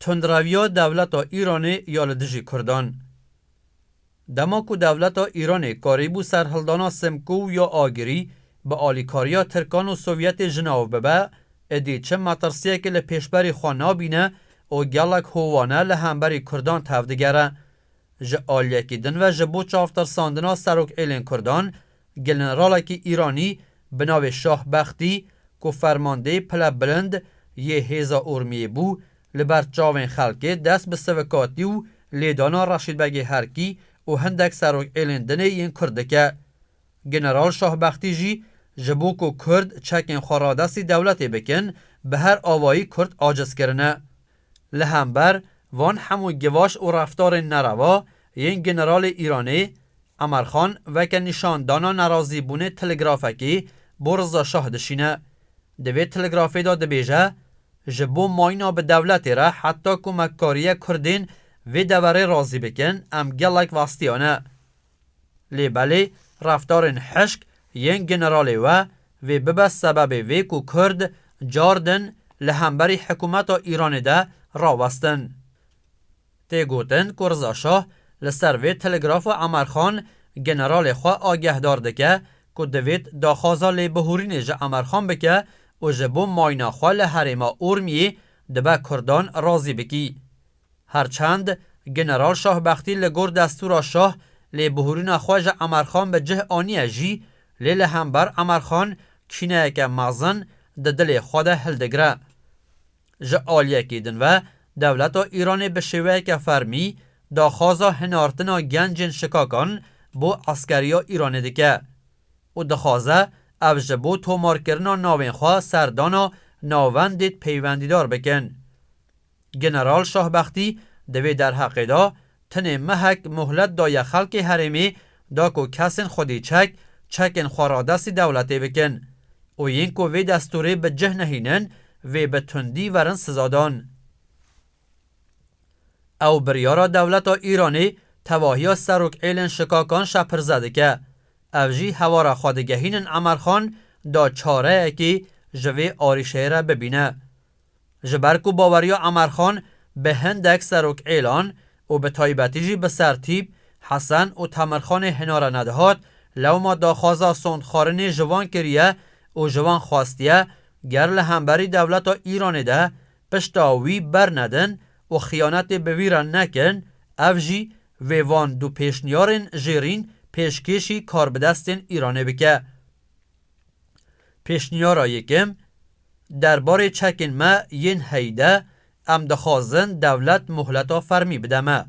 تندرویا دولت ایران یا لدجی کردان. دما کو دولت ایران کاریبو سرهلدانا سمکو یا آگری با آلیکاریا ترکان و سوویت جناو ببه ادی چه مطرسیه که لپیشبری خوانا بینه و گلک هوانه لهمبری کردان تفدگره. ج آلیکی دن و جبو چافتر ساندنا سروک ایلین کردان گلنرالاکی ایرانی بناو شاه بختی که فرمانده پلا بلند یه هیزا ارمیه بو لبر چاوین خلقه دست به سوکاتی و لیدانا رشید بگی هرکی و هندک سروک ایلین دنه این کردکه. گنرال شاه بختی جی جبو که کرد چکن خورادستی دولتی بکن به هر آوایی کرد عاجز کرنه. لهمبر وان همو گواش و رفتار نروا این گنرال ایرانی امرخان و که نشاندانا نرازی بونه تلگرافکی برزا شاه دشینه. دوی تلگرافی دا دبیجه جبو ماینا به دولتی را حتی که مکاری کردین و دوره رازی بکن ام گلک واستیانه. لیبالی رفتار حشک ین گنرالی و ببس سبب وی که کرد جاردن لهمبری حکومت ایران ده راوستن. تی گوتن که رضا شاه لسر وی تلگراف امرخان گنرال خواه آگه دارده که دوید داخوازا لی بهورین جه امرخان بکه و جبو ماینا خواه لحریما ارمیه دبه کردان رازی بکی. هرچند گنرال شاه بختی لگور دستور شاه لی بهورین خواه جه امرخان به جه آنیه جی لی لهمبر امرخان کینه که مازن ده دل خواه ده هلدگره. جه آلیه که دن و دولت ایران به شوه که فرمی داخوازا هنارتنا گنجن شکاکان بو عسکریا ایران دکه و دخوازه او جبو تومار کرنا ناوین خواه سردانا ناوندید پیوندیدار بکن. گنرال شاه بختی دوی در حق دا تن محک مهلت دا یا خلق حرمی دا کو کسین خودی چکن خورادستی دولتی بکن و این کو وی دستوری به جه نهینن و به تندی ورن سزادان. او بریارا دولت ایرانی تواهی سروک ایلن شکاکان شپر زده که او جی هوارا خودگهینن امرخان دا چاره اکی جوی آریشه را ببینه. جبرکو باوریا امرخان به هندک سروک ایلان و به تایبتی جی به سرتیب حسن و تمرخان هنارا ندهات لو ما داخوازا سندخارن جوان کریه و جوان خواستیه گر لهمبری دولت ایران ده پشتاوی بر ندن و خیانت بویران نکن او جی ویوان دو پیشنیارن جیرین پیشکشی کار بدستین ایرانه بکه. پیشنیارا یکم درباره چکن ما ین هیده ام دخوازن دولت مهلتا فرمی بدمه.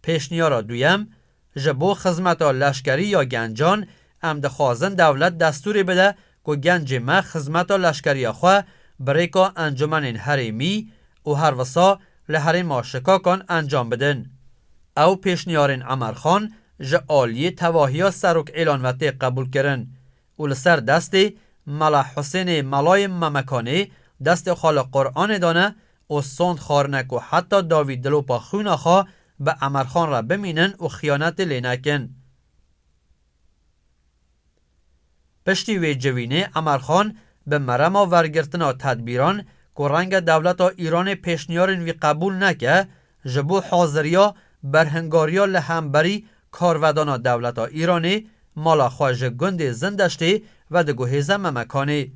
پیشنیارا دویم جبو خزمتا لشکری یا گنجان ام دخوازن دولت دستوری بده که گنج ما خزمتا لشکری خواه بریکا انجمن حریمی و هر وسا لحریم شکاکان انجام بدن. او پیشنیارین امرخان جه آلیه تواهی سروک اعلان وطه قبول کرن و لسر دسته ملا حسین ملای ممکانه دست خال قرآن دانه و سند خارنک و حتی داوید دلوپا خون خواه به امرخان را بمینن و خیانت لینکن. پشتی وی جوینه امرخان به مرما ورگرتنا تدبیران که رنگ دولت ایران پیشنیارین وی قبول نکه جبو حاضریا برهنگاریا لهمبری کارودانا دولت ایرانی مالا خواج گند زندشتی و ده گوهیزه ممکانی.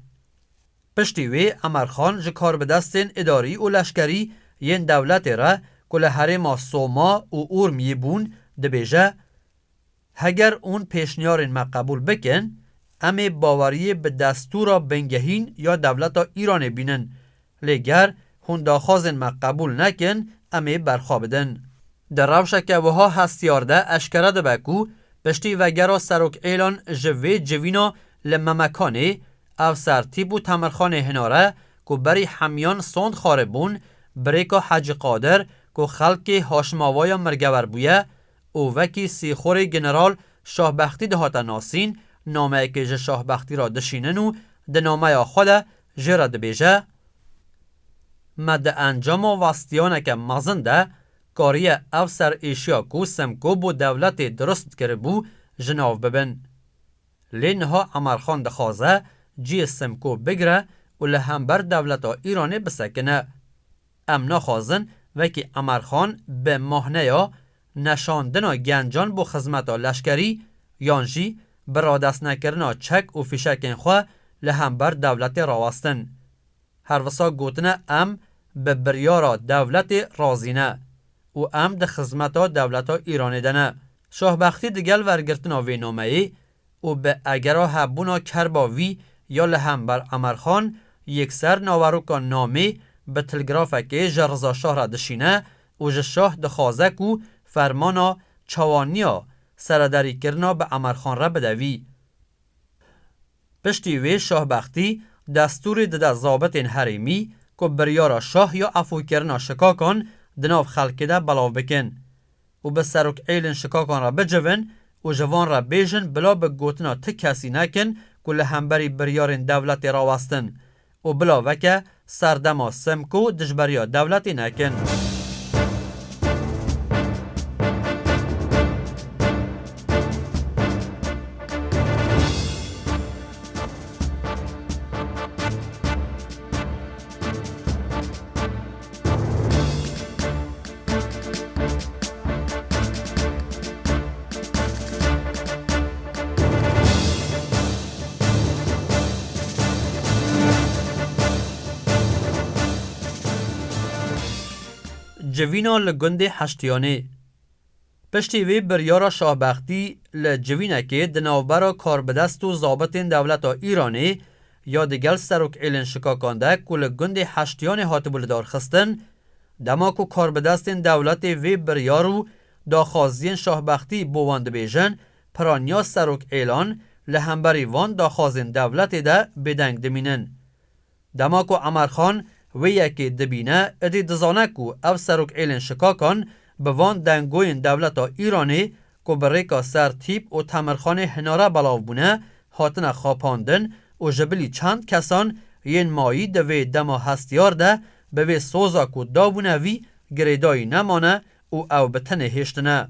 پشتی وی امرخان جه کار بدستین اداری و لشکری ین دولت را که لحرما سوما و ارمی بون ده بیجه هگر اون پیشنیارین ما قبول بکن امی باوری به دستورا بنگهین یا دولت ایران بینن لگر هنداخازن ما قبول نکن امی برخوابدن. در روشکه وها هستیارده اشکره ده بکو پشتی وگرا سروک ایلان جوی جوینا لممکانه او سرتیب و تمرخان هناره که بری همیان سند خاره بون بریکا حج قادر که خلق هاشماوای مرگور بویه او وکی سیخور گنرال شاه بختی دهاتا ناسین نامه که جه شاه بختی را دشینن و ده نامه خود جه را ده بیجه مد انجام و وستیانه که مزنده کاری او سر ایشیا کو سمکو بو دولت درست کرده بو جناو ببن. لینها امرخان دخوازه جی سمکو بگره و لهمبر دولت ایرانی بسکنه. ام نخوازن وکی امرخان به ماهنیا نشاندنا گنجان بو خزمتا لشکری یانجی برادست نکرنا چک و فیشکین خواه لهمبر دولت راوستن. هر وسا گوتنه ام به بریارا دولت رازینه و ام ده خزمتا دولتا ایرانی دنه. شاهبختی دگل ورگرتنا وی نامهی و به اگرا هبونا کربا وی یا لهمبر امرخان یک سر ناوروکا نامی به تلگرافه که جرزا شاه را دشینه و جشاه دخوازک و فرمانا چوانیا سرداری کرنا به امرخان را بدوی. پشتی وی شاهبختی دستور دده ضابط حریمی که بریارا شاه یا عفو کرنا شکاکان دناف خلکی ده بلاو بکن و به سرک ایلن شکاکان را بجون و جوان را بیجن بلا به گوتنا ته کسی نکن که لهمبری بریارین دولت راوستن و بلا وکه سردما سمکو دجبریا دولتی نکن. جوینا لگند هشتیانه پشتی وی بریارا شاهبختی لجوینه که دناوبرا کاربدست و ضابط دولتا ایرانی یا دگل سروک ایلن شکاکانده که لگند هشتیانه هاتبول دار خستن دما که کاربدست دولت وی بریارو داخازین شاهبختی بواند بیجن پرانیا سروک ایلان لهمبری وان داخازین دولت ده بدنگ دمینن. دما که امرخان و یکی دبینه ادی دزانه کو او سروک ایلن شکاکان به وان دنگوین دولتا ایرانی که بریکا سر تیپ و تمرخانه هناره بلاو بونه هاتن خاپاندن و جبلی چند کسان ین مایی دوی دما هستیار ده به وی سوزا کو دابونه وی گریدایی نمانه او بتنه هشتنه.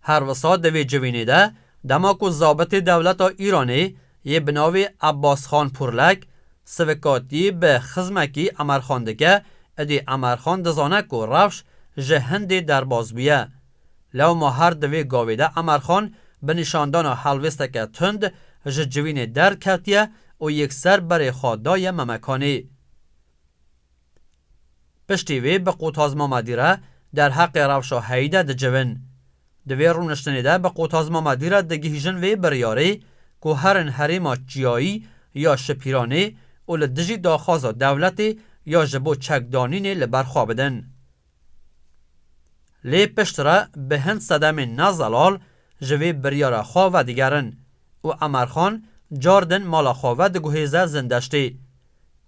هر وسا دوی جوینه ده دما کو ضابط دولتا ایرانی یه بناوی عباس خان پورلک سوکاتی به خزمکی امرخان دگه ادی امرخان دزانه کو رفش جهندی در باز بیه. لو ما هر دوی گاویده امرخان به نشاندان حلوسته که تند جوین در کتیه و یک سر بر خادای ممکانی. پشتی وی به قوتازما مدیره در حق رفشا حیده ده جوین. دوی رونشتنیده به قوتازما مدیره ده گیجن وی بریاری که هرن حریما جیایی یا شپیرانی و لدجی داخازا دولتی یا جبو چکدانین لبرخوا بدن. لی پشتره به هند صدم نزلال جوی بریارا خواه و دیگرن و امرخان جاردن مالا خواه و دگوهیزه زندشتی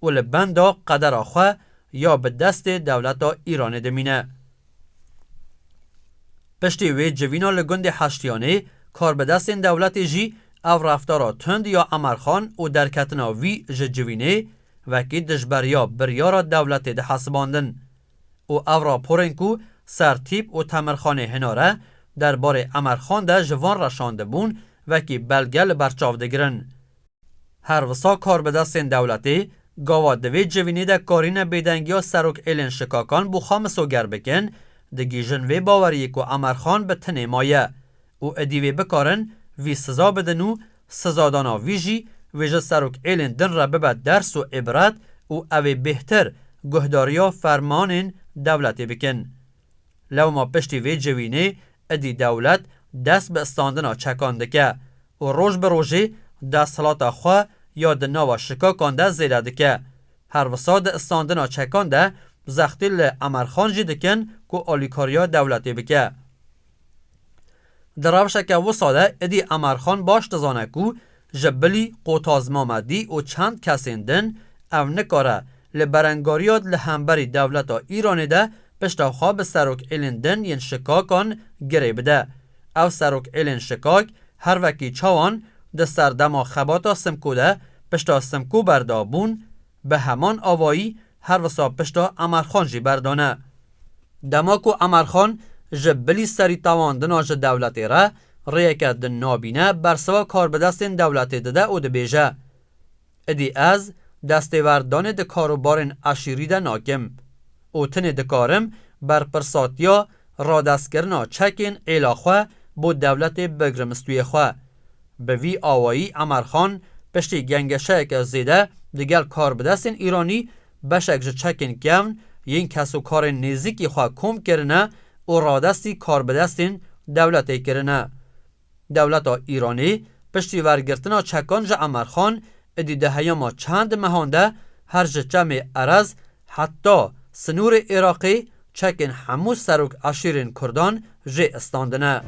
و لبندا قدر خواه یا به دست دولتا ایران دمینه. پشتی وی جوینا لگند هشتیانه کار به دست این دولت جی او رفتارا تند یا امرخان و درکتنا وی جوینه وکی دجبریا بریارا دولت ده حسباندن و او را پورنکو سرتیب و تمرخانه هناره درباره امرخان ده جوان رشانده بون وکی بلگل برچاو دگرن. هر وسا کار به دست این دولتی گاوا دوی جوینه ده کارین بیدنگیا سروک ایلن شکاکان بو خامسو گر بکن دگیجن وی باوری که امرخان به تنه مایه و ادیوی بکارن وی سزا بدنو سزادانا ویجی ویجه سروک ایلن دن را ببد درس و عبرت و اوی بهتر گهداریا فرمانین دولتی بکن. لو ما پشتی وی جوینه ادی دولت دست به استاندنا چکانده که و روش به روشی دست حالاتا خواه یا دناوا شکاکانده زیده دکه. هر وساد استاندنا چکانده زختیل امرخان جی دکن که آلیکاریا دولتی بکه. در روشک وساده ادی امرخان باش دزانه کو جبلی قوتازما مدی و چند کسین دن او نکاره لبرنگاریاد لهمبری دولتا ایرانی ده پشتا خواب سروک ایلن دن ین شکاکان گره بده. او سروک ایلن شکاک هر وکی چوان ده سردما خباتا سمکو ده پشتا سمکو بردابون به همان آوایی هر وسا پشتا امرخان جی بردانه. دماکو امرخان جبلی سری تواندنا ج دولتی را ریکت دن نابینه برسوا کار به دست این دولتی دده او ده بیجه. ادی از دستیوردان ده کاروبارن عشیری ده ناکم او تنه دکارم بر پرساتیا را دست کرنا چکین ایلاخواه بو دولت بگرمستوی خواه. به وی آوایی عمرخان پشتی گنگشه که زیده دیگر کار بدستین ایرانی بشک جه چکین کون این کسو کار نزیکی خواه کم کرنه و را دستی کار بدستین دولت کرنه. دولت ایرانی پشتی ورگرتنا چکان جه عمرخان ادی دهیاما چند مهانده هر جه جمع عرض حتی سنور عراقی چکن همو سروک عشیرین کردان جه استاندنه.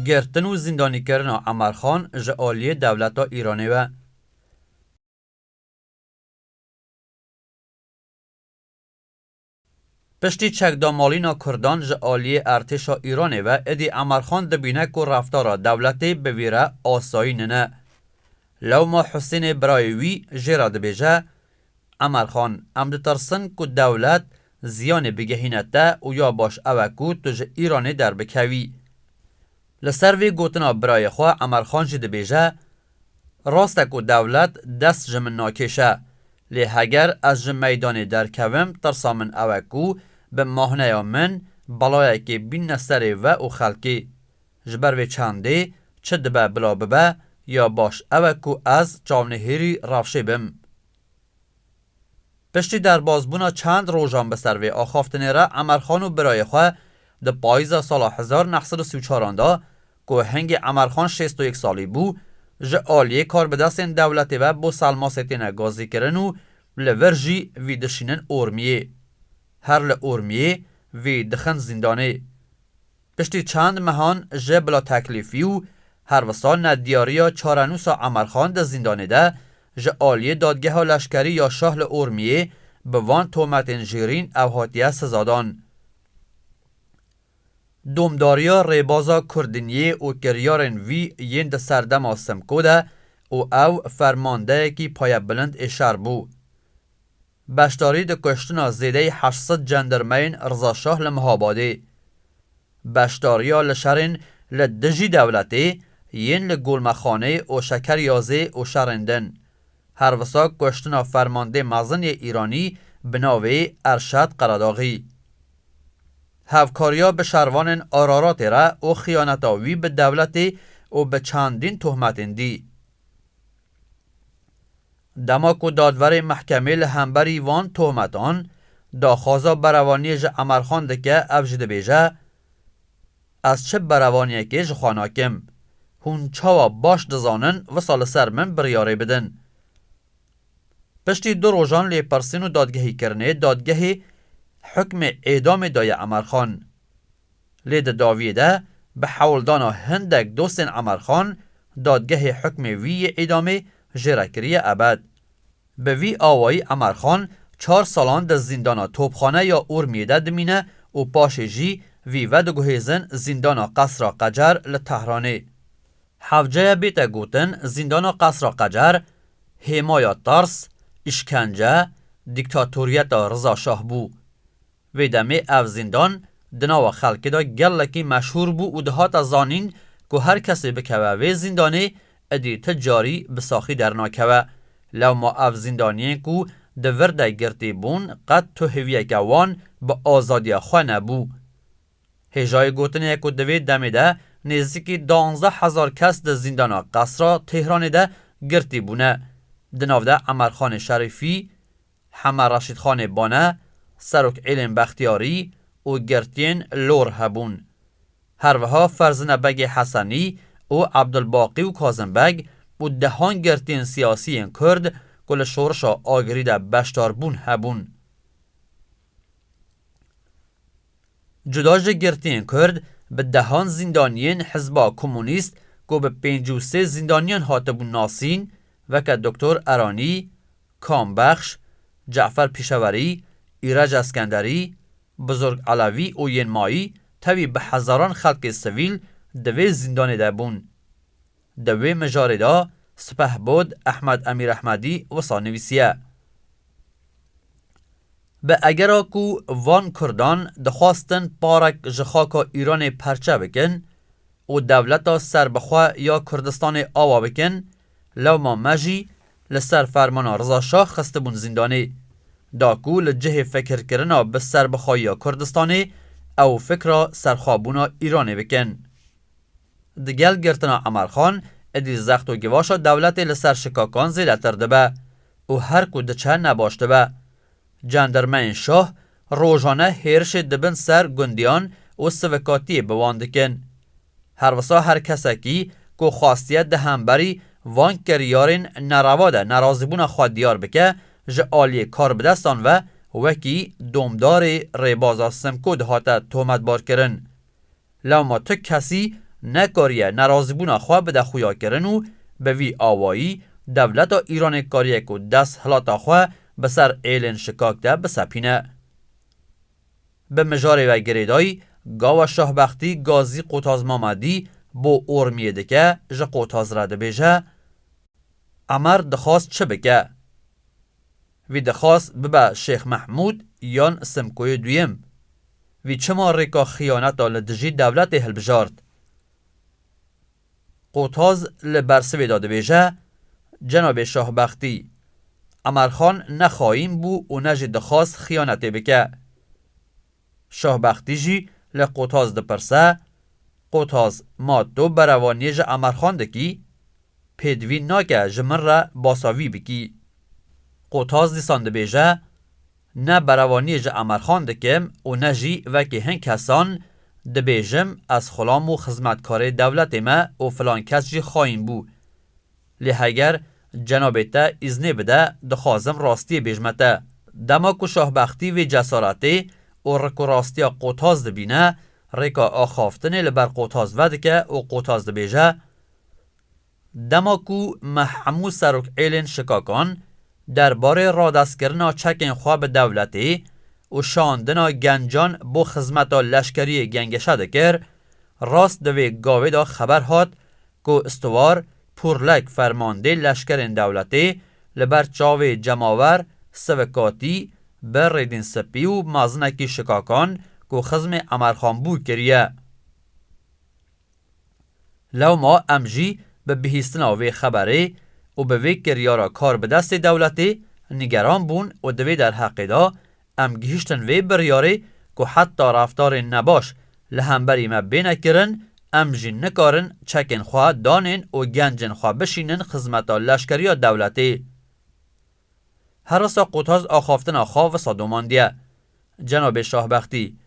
گرتن و زندانی کردن عمرخان جه آلیه دولت ایرانی و پشتی چکدامالین کردان جه آلیه ارتش ایرانی و ادی عمرخان دبینه که رفتار دولتی بویره آسایی ننه. لو ما حسین برایوی جه دبیجه عمرخان امد ترسن که دولت زیان بگهینته و یا باش اوکو تو جه ایرانی در بکوی. لسر وی گوتنا برای خواه عمرخان جده بیجه راسته که دولت دست جمن ناکشه لی هگر از جم میدان در کوم ترسا من اوکو به ماهنه من بلایه که بین نسره و او خلکی جبر وی چنده چه دبه بلا ببه یا باش اوکو از جاونهیری رافشه بم. پشتی در بازبونا چند روزان بسر وی آخافتنه را عمرخانو برای خواه ده پاییز سال 1934 دا که هنگ عمرخان 61 سالی بو جه آلیه کار بدستین دولتی و بو سلماستین گازی کرن و لورجی وی دشینن اورمیه. هر لورمیه وی دخن زندانه. پشتی چند مهان جه بلا تکلیفی و هر وسال ندیاریا چارنوسا عمرخان ده زندانه ده جه آلیه دادگه ها لشکری یا شاه لورمیه به وان تومتین جیرین او هاتیه سزادان. دومداریا ریبازا کردنیه و کریارن وی ین ده سردم آسم کوده او فرمانده کی پای بلند اشار بو. بشتاری ده کشتنا زیده 800 جندرمین رضاشاه لمهاباده. بشتاریا لشرین لدجی دولتی ین لگولمخانه و شکر یازه و شرندن. هر وسا کشتنا فرمانده مزن ایرانی بناوی ارشد قراداغی. هفکاریا به شروان آرارات را و خیانتاوی به دولتی و به چندین تهمتین دی. دماکو دادور محکمه لهمبری وان تهمتان داخوازا بروانی جه عمرخان دکه افجده بیجه از چه بروانیه که جه خواناکم هون چاوا باش دزانن و سال سر من بریاره بدن. پشتی 2 روزان لی پرسین و دادگهی کرنه دادگهی حکم اعدام دای عمرخان لید داویده به حولدانا هندک دوستن عمرخان دادگه حکم وی اعدام جرکری ابد. به وی آوایی عمرخان 4 سالان در زندانا توپخانه یا اورمیده دمینه و پاش جی وی ود گوهیزن زندانا قصر قجر لتهرانه. حوجه بیت گوتن زندانا قصر قجر حمایت ترس، اشکنجه، دیکتاتوریت رضا شاه بو. وی دمه او زندان دناو خلکی دا گلکی مشهور بو و دهات زانین که هر کسی بکوه وی زندانه ادی تجاری بساخی در ناکوه. لو ما او زندانیه که دورده گرتی بون قد تو هویه که وان با آزادی خواه نبو. هجای گوتنه که دوی دمه ده نزدیکی 12,000 کس ده زندانا قصرا تهران ده گرتی بونه. دناو ده عمرخان شریفی، حمر رشید خان بانه، سروک علم بختیاری و گرتین لور هبون. هر وها فرزن بگ حسنی و عبدالباقی و کازمبگ و دهان گرتین سیاسی کرد کل شورشا آگری ده بشتار بون هبون. جداج گرتین کرد به دهان زندانیین حزبا کمونیست که به 53 زندانیان هاتبون ناسین و که دکتر ارانی، کامبخش، جعفر پیشوری، ایرج اسکندری، بزرگ علوی و ینمایی تاوی به هزاران خلق سویل دوی زندان ده بون. دوی مجاره دا سپه بود احمد امیر احمدی و سانویسیه. به اگر کو وان کردان دخواستن پارک جخاکا ایران پرچه بکن و دولتا سر بخوا یا کردستان آوا بکن، لو ما مجی لسر فرمان رضا شاه خسته بون زندانه داکو لجه فکر کرنا به سر بخوا یا کردستانه او فکر سرخوابونا ایران بکن. دگل گرتنا عمرخان ادی زخت و گواشا دولت لسر شکاکان زیده ترده به و هر کو دچه نباشته به. جندرمین شاه روزانه هیرش دبن سر گندیان و سوکاتی بواندکن. هر وسا هر کسکی کو خواستیت ده همبری وان کریارین نرواده نرازبون خواد دیار بکه جه آلی کار بدستان و وکی دومدار ریبازا سمکو دهاته تومت بار کرن. لما تو کسی نکاریه نرازبون خواه بده خویا کرن و به وی آوایی دولت ایران کاریه که دست حلاتا خواه بسر ایلن شکاک ده بسپینه. به مجاره و گریدای گاو شاهبختی گازی قوتاز مامدی بو ارمیه دکه جه قوتاز رده بیجه عمر دخواست چه بکه؟ وی دخواست ببه شیخ محمود یان سمکوی دویم وی چما ریکا خیانت لدجی دولت هلبجارد. قوتاز لبرسوی داده بیجه جناب شاهبختی عمرخان نخواهیم بو و نجی دخواست خیانت بکه. شاهبختی جی لقوتاز دپرسه قوتاز ما تو بروانی جه عمرخان دکی پیدوی ناکه جمن را باساوی بکی. قوتاز دیسان دبیجه نه بروانی جه عمرخان دکم و نجی وکی هن کسان دبیجم از خلام و خدمتکار دولت ما و فلان کس جی خواهیم بو. لحگر جنابتا ازنه بده دخوازم راستی بیجمته. دماکو شاهبختی و جسارتی و رکو راستی قوتاز دبینه ریکا آخافتنه لبر قوتاز ودکه و قوتاز دبیجه دماکو محمود سروک ایلن شکاکان درباره رادست کرنا چکن خواب دولتی و شاندنا گنجان بو خزمتا لشکری گنگشه دکر راست دوی گاوه دا خبر هات که استوار پورلک فرمانده لشکرین دولتی لبر چاوه جماور سوکاتی بر ریدین سپی و مازنکی شکاکان که خزم عمرخان بو کریه. لو ما امجی به بهیستنا وی خبره و به وی کریارا کار به دست دولتی نگران بون و دوی در حق دا امگیشتن وی بریاره که حتی رفتار نباش لهمبری ما بینه کرن امجی نکارن چکن خواه دانن و گنجن خواه بشینن خزمتا لشکری دولتی. هر رسا قوتاز آخافتن خواه و صادوماندیه. جناب شاهبختی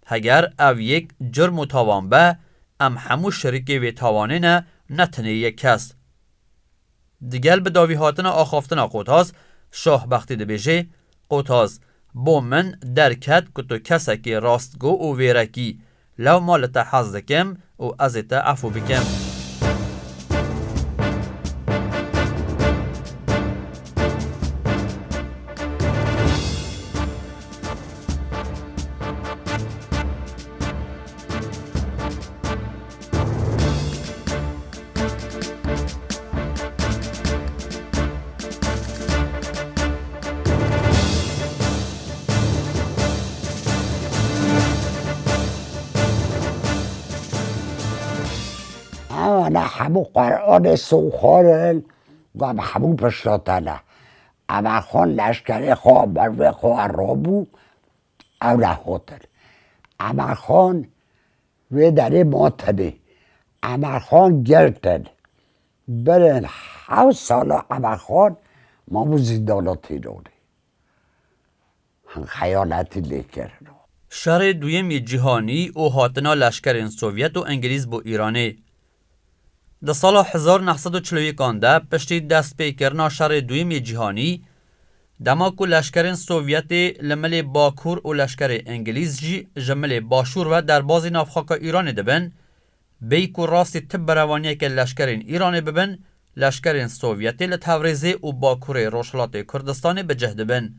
اگر او یک جرم و تاوان به ام همو شریکی وی تاوانه نه نتنه یک کس. دیگل به داوی هاتن آخافتن قوتاز شاهبختی ده بیجه قوتاز بو من درکت که تو کسکی راستگو و ویرکی لو مالتا حز دکم و ازتا عفو بکم. انا همو قرآن سوخارن گم همو پشتاتنه اما خان لشکری خواه بروی خواه رابو او نهاتن اما خان وی داره ماتنه اما خان گرتن برن 7 ساله اما خان ما بو زنداناتی داره خیالتی لیکرن. شر دویم جهانی و هاتنا لشکرین سوویت و انگلیز بو ایرانه. در سال 1941 ده پشتی دست پیکرنا شر دویم جهانی دماکو لشکرین سوویت لمل باکور و لشکر انگلیز جی جمل باشور و در بازی نافخاک ایران دبن بیکو راستی تب روانیه که لشکرین ایران ببن لشکرین سوویتی لتوریزه و باکور روشلات کردستان بجه دبن.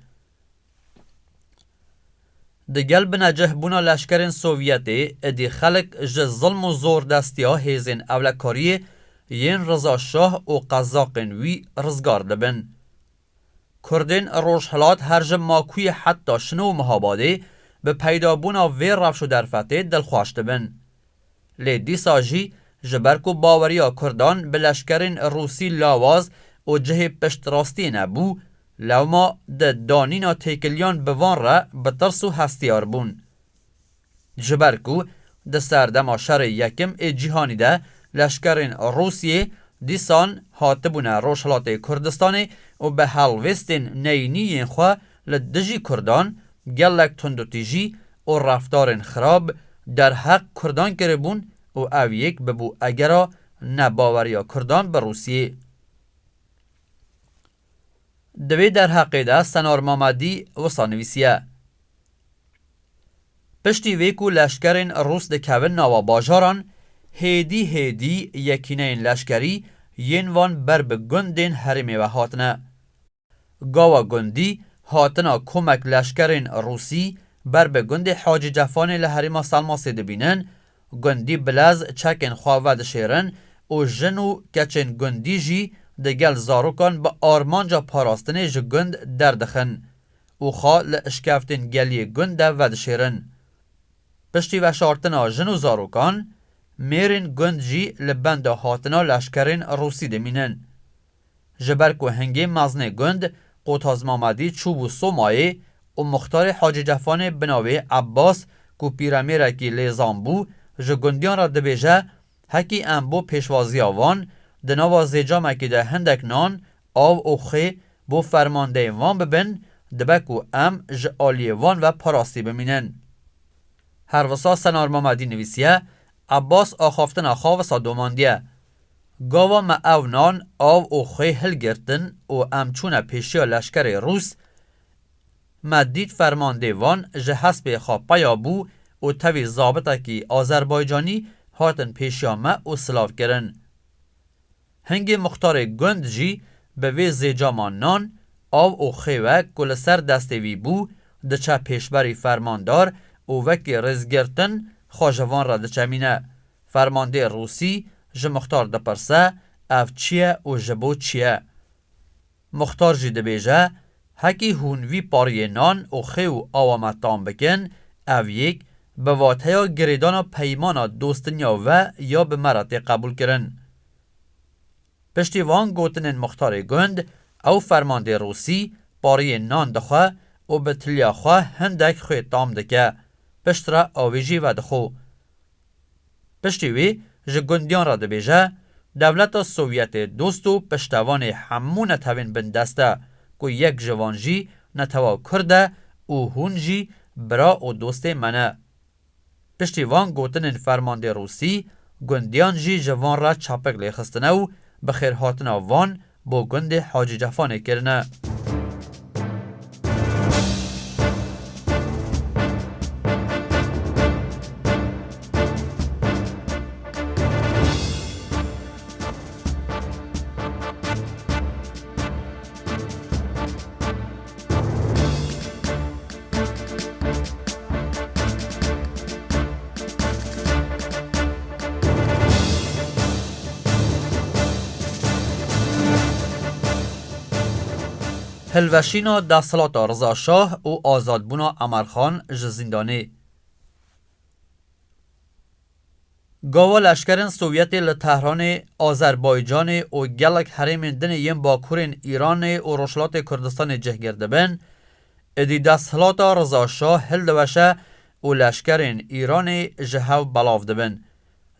دگل بنجه بونا لشکرین سوویتی ادی خلق ج ظلم و زور دستیا هیزین اولکاری ین رضا شاه و قزاقین وی رزگار دبن. کردین روشهلات هرج ماکوی حتی شنو مهاباده به پیدا بونا وی رفش و درفته دلخواش دبن. لی دیسا جی جبرکو باوریا کردان به لشکرین روسی لاواز و جه پشت راستی نبو لوما ده دانینا تیکلیان بوان را بترس و هستیار بون. جبرکو ده سردما شر یکم جیهانی ده لشکرین روسیه دیسان هاتبونه روشهلات کردستانی و به هلوستین نینی خواه لدجی کردان گلک تندوتیجی و رفتارین خراب در حق کردان کربون و او یک ببو اگرا نباوریا کردان به روسیه. دوی در حقی ده سنار مامدی وصا نویسیه. پشتی ویکو لشکرین روس ده کون نوا باجاران هیدی یکینین لشکری ینوان بر به گندین حرمی و هاتنه. گاوا گندی هاتنا کمک لشکرین روسی بر به گند حاج جفان لحریم سلما سیده بینن گندی بلز چکن خواهد شیرن و جنو کچن گندی جی دگل زاروکان با آرمانجا پاراستنه جه گند دردخن و خواه لاشکفتن گلی گند ود شیرن. پشتی و شارتنا جنو زاروکان میرین گند جی لبند هاتنا لشکرین روسی دمینن. جبرکو هنگی مزنه گند قوتاز مامدی چوب و سومایه و مختار حاج جفان بناوی عباس کو پیرامیره کی لیزان بو جه گندیان را دبیجه هکی ام بو پیشوازی آوان دناوا زیجامه که ده هندک نان آو او خی بو فرمانده وان ببن دبکو ام جه آلی وان و پاراستی بمینن. هر وسا سنار مامدی نویسیه عباس آخافتن آخاوسا دوماندیه. گاوا ما او نان آو او خی هل گرتن و ام چونه پیشیا لشکر روس مدید فرمانده وان جه حسب خواب پیا بو و توی زابطه کی آذربایجانی هاتن پیشیا ما و سلاف کرن. هنگی مختار گند جی به وی زیجامان نان آو او خیوه کل سر دستوی بو دچه پیشبری فرماندار و وکی رزگرتن خواجوان را دچمینه. فرمانده روسی جه مختار دپرسه اف چیه و جبو چیه. مختار جی دبیجه هکی هونوی پاری نان و خیو آوامتان بکن او یک به واتهیا گریدانا پیمانا دوستنیا و یا به مرات قبول کرن. پشتی وان گوتنین مختار گند او فرمانده روسی پاری نان دخواه و به تلیا خواه هندک خوی تام دکه پشت را آویجی و دخو. پشتی وی جه گندیان را دبیجه دولت سوویت دوستو پشتوان همون نتوین بندسته که یک جوانجی نتوا کرده او هونجی برا و دوست منه. پشتی وان گوتنین فرمانده روسی گندیان جی جوان را چاپک لیخستنه و بخیر هاتنا وان با گند حاج جفانه کرنه. هلوشینا دستلات رضا شاه و آزادبونا امرخان جزیندانی. گاوا لشکرین سوویتی لتهران آذربایجان و گلک حریم دن یم باکورین ایران و روشلات کردستان جهگرده بن ادی دستلات رضا شاه هل دوشه و لشکرین ایران جهو بلاف دبن.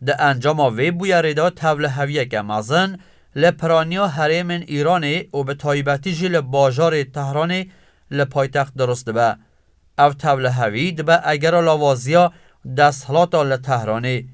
ده انجام وی بویا ریدا تول هویه که مزن لپرانیا حریم ایران و به تایبتی جل باجار تهران لپایتخت درست به. او تول هوید به اگر لاوازیا دستلاتا لتهرانی.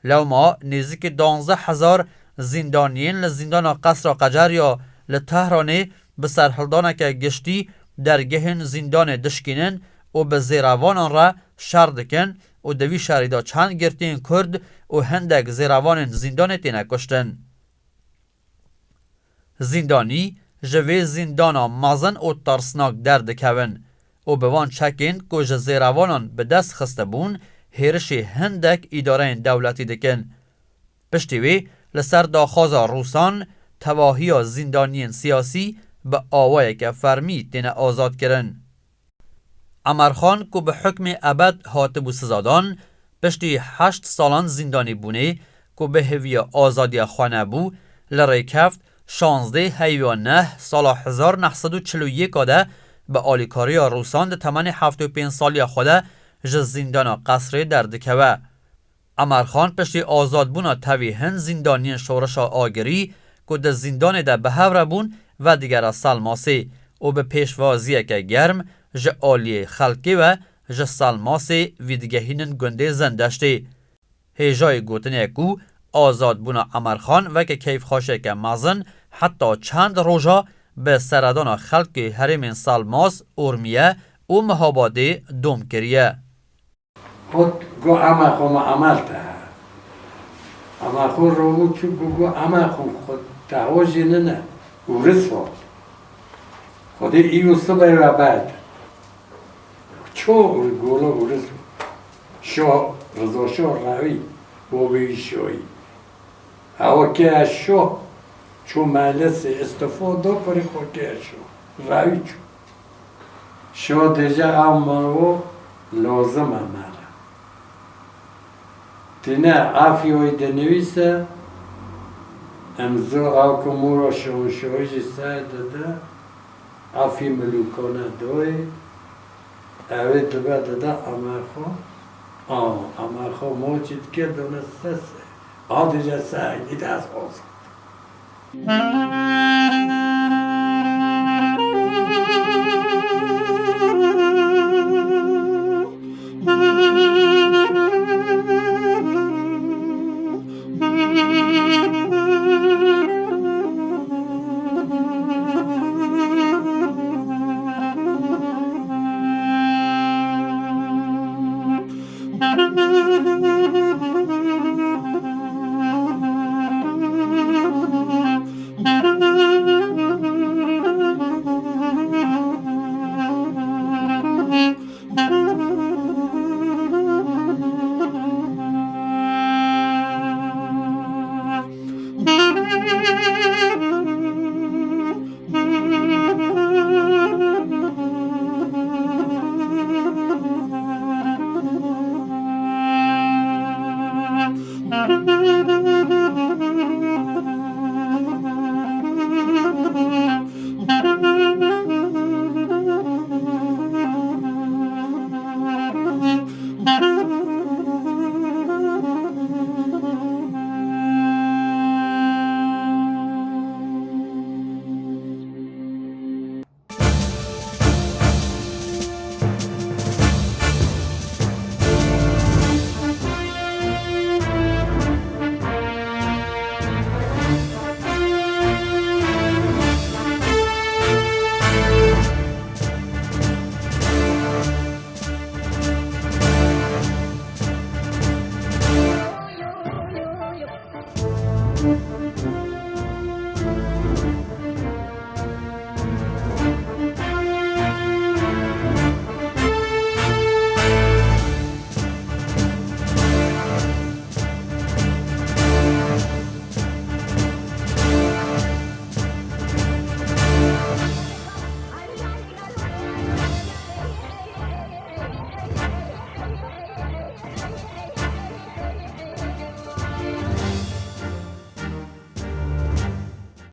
لو ما نزدیک 12,000 زندانیین لزندان قصر قجر یا لتهرانی به سرحلدانه که گشتی در گهن زندان دشکینن و به زیروانان را شردکن و دوی شریدا چند گرتین کرد و هندک زیروان زندان تینه کشتن. زندانی جوی زندانا مزن و ترسناک درد کون و بوان چکین که جزیروانان به دست خسته بون هیرشی هندک اداره دولتی دکن. پشتیوی لسر داخوازا روسان تواهی زندانیین سیاسی به آوای که فرمی تین آزاد کرن. عمرخان که به حکم ابد هاتبو سزادان پشتی 8 سالان زندانی بونه که به هوی آزادی خوانه بو لره کفت 16 هیوان 9 سال 1941 ده به آلیکاری روسان ده تمن 75 سالی خوده جز زندان قصری در دکوه. عمرخان پشتی آزاد بونا تاوی هن زندانین شورش آگری که ده زندان ده به هور بون و دیگر سلماسی و به پیشوازی که گرم جه آلی خلقی و جه سلماسی ویدگهینن گنده زندشتی. هیجای گوتنه کو آزاد بونا عمرخان و که کیف خوشه که مزن حتی چند روژا به سردان خلق حرم سلماس ارمیه و مهاباده دوم کریه. خود گو عمرخان عملته عمرخان رو بود چو گو عمرخان خود تهاجی نه ورسوا خود ایو صبح و بعد چو گولا ورسوا شاه رضا شاه روی بابی شاهی هوا که شاه چو مجلس استفاده پری خود که شاه روی چو شاه دیجه امارو لازم اماره تینه عفی های دنویسه امضا آکمورا شاهنشاهی سای داده عفی ملوکانه دوی اوه دبه داده عمرخان موجود که دانسته سه دیجه سه ایده از آزاد